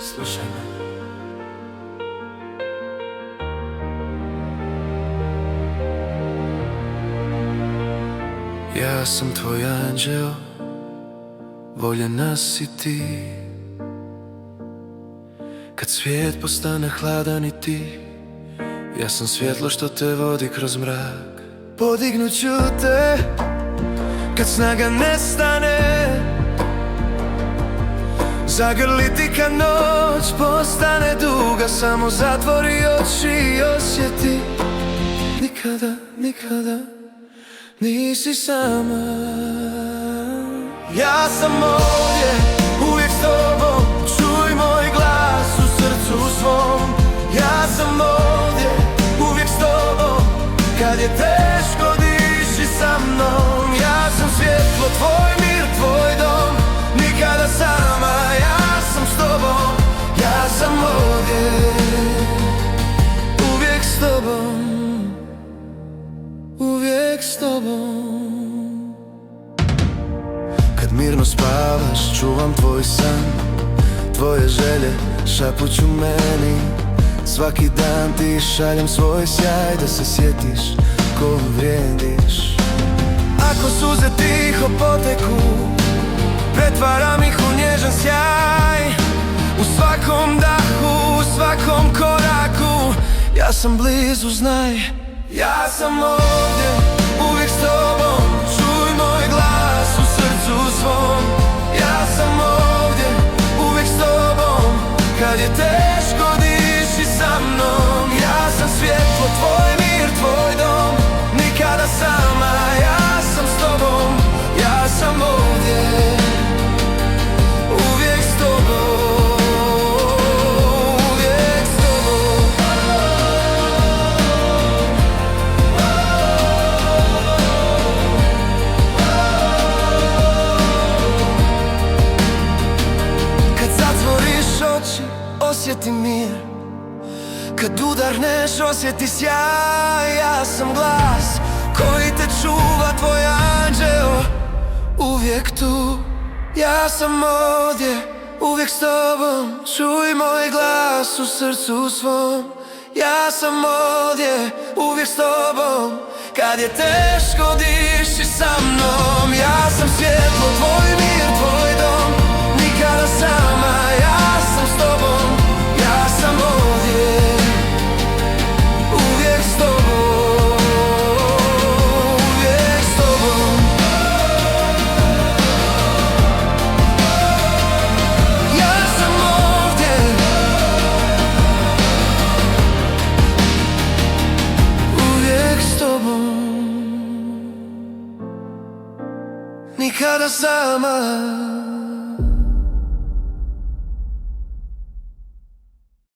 Slušaj me. Ja sam tvoj anđeo, voljena si ti. Kad svijet postane hladan i ti, ja sam svjetlo što te vodi kroz mrak. Podignut ću te kad snaga nestane, zagrliti kad noć postane duga. Samo zatvori oči i osjeti, nikada, nikada nisi sama. Ja sam ovdje, uvijek s tobom, čuj moj glas u srcu svom. Ja sam ovdje, uvijek s tobom, kad je teško diši sa mnom. Ja sam svjetlo, tvoj mir, tvoj dom, nikada sama. Ja sam s tobom, ja sam ovdje, uvijek s tobom, uvijek s tobom. Kad mirno spavaš, čuvam tvoj san, tvoje želje šapuću meni. Svaki dan ti šaljem svoj sjaj, da se sjetiš ko vrijediš. Ako suze tiho poteku, pretvaram ih u nježan sjaj. U svakom dahu, u svakom koraku, ja sam blizu, znaj. Ja sam ovdje, uvijek s tobom, čuj moj glas u srcu svom. Ja sam ovdje, uvijek s tobom, kad je teško diši sa mnom. Ja sam svjetlo, tvoj mir, tvoj dom, nikada sama. Ja sam s tobom, ja sam ovdje, uvijek s tobom, uvijek s tobom. Kad zatvoriš oči, osjeti mir. Kad udarneš, osjeti sjaj. Ja sam glas koji te čuva, tvoj anđeo, uvijek tu. Ja sam ovdje, uvijek s tobom, čuj moj glas u srcu svom. Ja sam ovdje, uvijek s tobom, kad je teško diši sa mnom. Ja sam svjetlo, tvoj mir, tvoj dom, nikada sama. Ja sam s tobom, ja sam ovdje, uvijek s tobom, uvijek s tobom. Ja sam ovdje, uvijek s tobom, nikada sama.